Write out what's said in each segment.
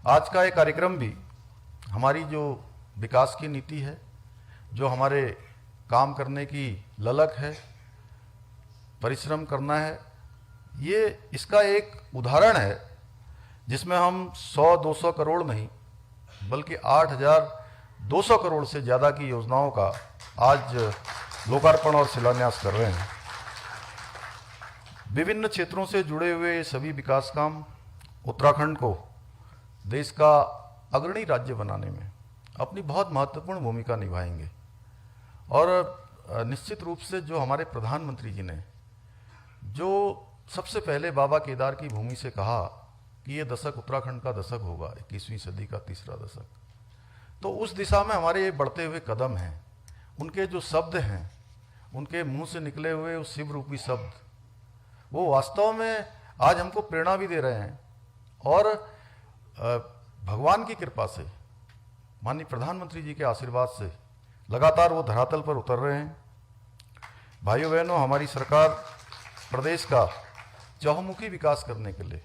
आज का ये कार्यक्रम भी हमारी जो विकास की नीति है, जो हमारे काम करने की ललक है, परिश्रम करना है, ये इसका एक उदाहरण है जिसमें हम 100-200 करोड़ नहीं बल्कि 8,200 करोड़ से ज़्यादा की योजनाओं का आज लोकार्पण और शिलान्यास कर रहे हैं। विभिन्न क्षेत्रों से जुड़े हुए सभी विकास काम उत्तराखंड को देश का अग्रणी राज्य बनाने में अपनी बहुत महत्वपूर्ण भूमिका निभाएंगे। और निश्चित रूप से जो हमारे प्रधानमंत्री जी ने जो सबसे पहले बाबा केदार की भूमि से कहा कि ये दशक उत्तराखंड का दशक होगा, 21वीं सदी का तीसरा दशक, तो उस दिशा में हमारे ये बढ़ते हुए कदम हैं। उनके जो शब्द हैं, उनके मुंह से निकले हुए उस शिव रूपी शब्द, वो वास्तव में आज हमको प्रेरणा भी दे रहे हैं। और भगवान की कृपा से, माननीय प्रधानमंत्री जी के आशीर्वाद से लगातार वो धरातल पर उतर रहे हैं। भाइयों बहनों, हमारी सरकार प्रदेश का चहुमुखी विकास करने के लिए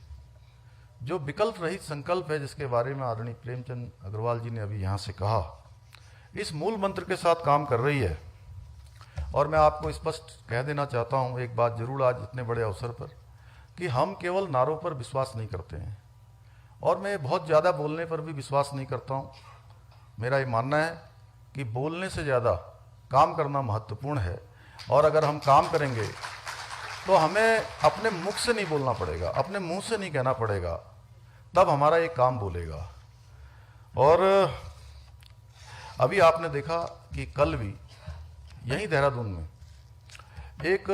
जो विकल्प रहित संकल्प है, जिसके बारे में आदरणीय प्रेमचंद अग्रवाल जी ने अभी यहाँ से कहा, इस मूल मंत्र के साथ काम कर रही है। और मैं आपको स्पष्ट कह देना चाहता हूँ एक बात जरूर आज इतने बड़े अवसर पर, कि हम केवल नारों पर विश्वास नहीं करते हैं और मैं बहुत ज़्यादा बोलने पर भी विश्वास नहीं करता हूँ। मेरा ये मानना है कि बोलने से ज़्यादा काम करना महत्वपूर्ण है। और अगर हम काम करेंगे तो हमें अपने मुख से नहीं बोलना पड़ेगा, अपने मुंह से नहीं कहना पड़ेगा, तब हमारा ये काम बोलेगा। और अभी आपने देखा कि कल भी यहीं देहरादून में एक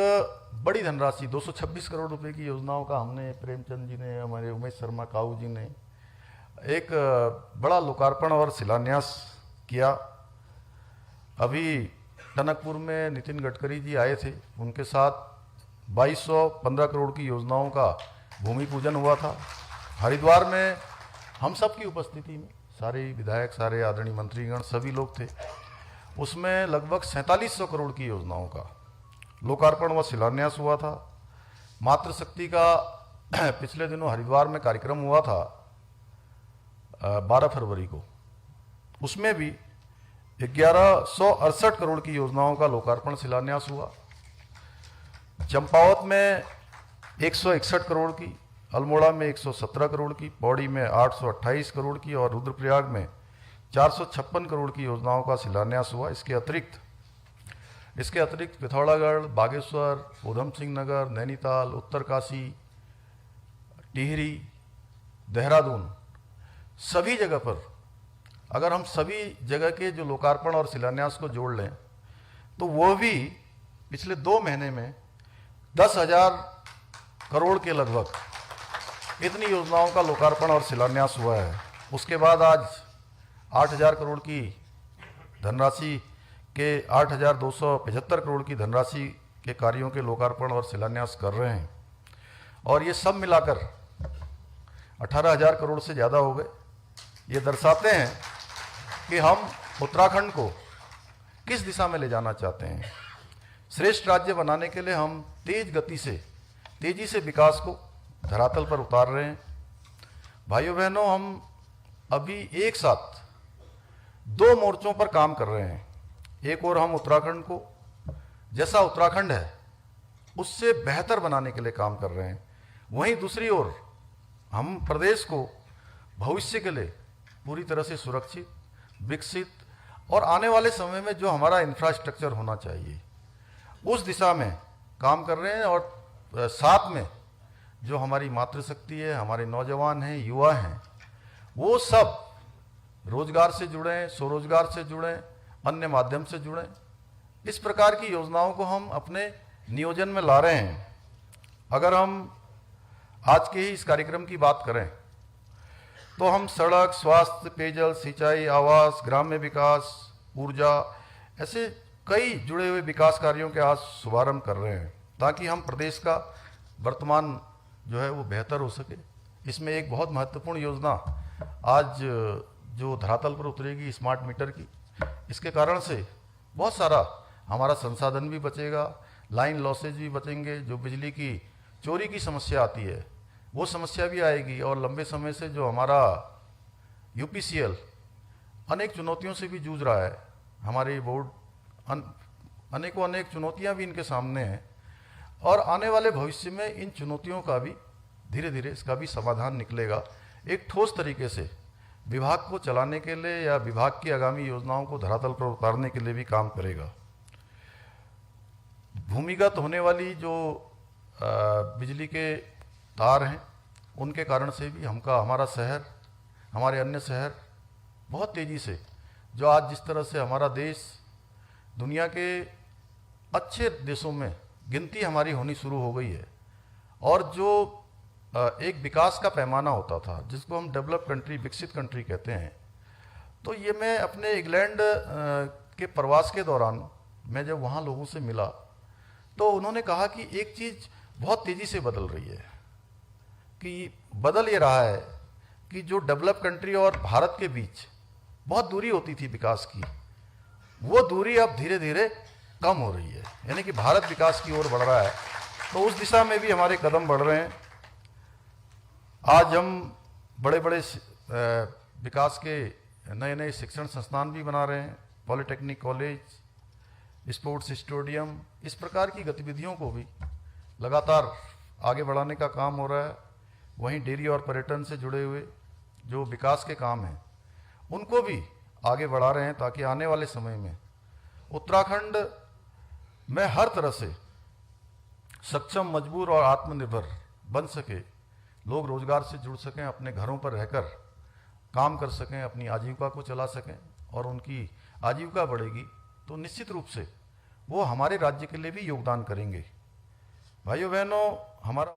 बड़ी धनराशि 226 करोड़ रुपए की योजनाओं का हमने, प्रेमचंद जी ने, हमारे उमेश शर्मा काऊ जी ने एक बड़ा लोकार्पण और शिलान्यास किया। अभी टनकपुर में नितिन गडकरी जी आए थे, उनके साथ 2215 करोड़ की योजनाओं का भूमि पूजन हुआ था। हरिद्वार में हम सब की उपस्थिति में सारे विधायक, सारे आदरणीय मंत्रीगण, सभी लोग थे। उसमें लगभग 4700 करोड़ की योजनाओं का लोकार्पण व शिलान्यास हुआ था। मातृशक्ति का पिछले दिनों हरिद्वार में कार्यक्रम हुआ था 12 फरवरी को, उसमें भी 1168 करोड़ की योजनाओं का लोकार्पण शिलान्यास हुआ। चंपावत में 161 करोड़ की, अल्मोड़ा में 117 करोड़ की, पौड़ी में 828 करोड़ की और रुद्रप्रयाग में 456 करोड़ की योजनाओं का शिलान्यास हुआ। इसके अतिरिक्त पिथौरागढ़, बागेश्वर, ऊधम सिंह नगर, नैनीताल, उत्तरकाशी, टिहरी, देहरादून, सभी जगह पर अगर हम सभी जगह के जो लोकार्पण और शिलान्यास को जोड़ लें तो वो भी पिछले 2 महीने में 10,000 करोड़ के लगभग इतनी योजनाओं का लोकार्पण और शिलान्यास हुआ है। उसके बाद आज 8,000 करोड़ की धनराशि के 8,275 करोड़ की धनराशि के कार्यों के लोकार्पण और शिलान्यास कर रहे हैं। और ये सब मिलाकर 18,000 करोड़ से ज़्यादा हो गए। ये दर्शाते हैं कि हम उत्तराखंड को किस दिशा में ले जाना चाहते हैं। श्रेष्ठ राज्य बनाने के लिए हम तेजी से विकास को धरातल पर उतार रहे हैं। भाइयों बहनों, हम अभी एक साथ 2 मोर्चों पर काम कर रहे हैं। एक और हम उत्तराखंड को जैसा उत्तराखंड है उससे बेहतर बनाने के लिए काम कर रहे हैं, वहीं दूसरी ओर हम प्रदेश को भविष्य के लिए पूरी तरह से सुरक्षित, विकसित और आने वाले समय में जो हमारा इंफ्रास्ट्रक्चर होना चाहिए उस दिशा में काम कर रहे हैं। और साथ में जो हमारी मातृशक्ति है, हमारे नौजवान हैं, युवा हैं, वो सब रोजगार से जुड़ें, स्वरोजगार से जुड़ें, अन्य माध्यम से जुड़ें। इस प्रकार की योजनाओं को हम अपने नियोजन में ला रहे हैं। अगर हम आज के ही इस कार्यक्रम की बात करें तो हम सड़क, स्वास्थ्य, पेयजल, सिंचाई, आवास, ग्राम्य विकास, ऊर्जा, ऐसे कई जुड़े हुए विकास कार्यों के आज शुभारंभ कर रहे हैं ताकि हम प्रदेश का वर्तमान जो है वो बेहतर हो सके। इसमें एक बहुत महत्वपूर्ण योजना आज जो धरातल पर उतरेगी, स्मार्ट मीटर की, इसके कारण से बहुत सारा हमारा संसाधन भी बचेगा, लाइन लॉसेज भी बचेंगे। जो बिजली की चोरी की समस्या आती है वो समस्या भी आएगी और लंबे समय से जो हमारा यूपीसीएल अनेक चुनौतियों से भी जूझ रहा है। हमारे बोर्ड अनेकों अनेक चुनौतियां भी इनके सामने हैं और आने वाले भविष्य में इन चुनौतियों का भी धीरे धीरे इसका भी समाधान निकलेगा। एक ठोस तरीके से विभाग को चलाने के लिए या विभाग की आगामी योजनाओं को धरातल पर उतारने के लिए भी काम करेगा। भूमिगत होने वाली जो बिजली के तार हैं उनके कारण से भी हमारा शहर, हमारे अन्य शहर बहुत तेज़ी से, जो आज जिस तरह से हमारा देश दुनिया के अच्छे देशों में गिनती हमारी होनी शुरू हो गई है और जो एक विकास का पैमाना होता था जिसको हम डेवलप कंट्री, विकसित कंट्री कहते हैं, तो ये मैं अपने इंग्लैंड के प्रवास के दौरान मैं जब वहाँ लोगों से मिला तो उन्होंने कहा कि एक चीज़ बहुत तेज़ी से बदल रही है, कि बदल ये रहा है कि जो डेवलप कंट्री और भारत के बीच बहुत दूरी होती थी विकास की, वो दूरी अब धीरे धीरे कम हो रही है, यानी कि भारत विकास की ओर बढ़ रहा है। तो उस दिशा में भी हमारे कदम बढ़ रहे हैं। आज हम बड़े बड़े विकास के नए नए शिक्षण संस्थान भी बना रहे हैं, पॉलिटेक्निक कॉलेज, स्पोर्ट्स स्टेडियम, इस प्रकार की गतिविधियों को भी लगातार आगे बढ़ाने का काम हो रहा है। वहीं डेयरी और पर्यटन से जुड़े हुए जो विकास के काम हैं उनको भी आगे बढ़ा रहे हैं ताकि आने वाले समय में उत्तराखंड में हर तरह से सक्षम, मजबूर और आत्मनिर्भर बन सके, लोग रोजगार से जुड़ सकें, अपने घरों पर रहकर काम कर सकें, अपनी आजीविका को चला सकें और उनकी आजीविका बढ़ेगी तो निश्चित रूप से वो हमारे राज्य के लिए भी योगदान करेंगे। भाइयों बहनों, हमारा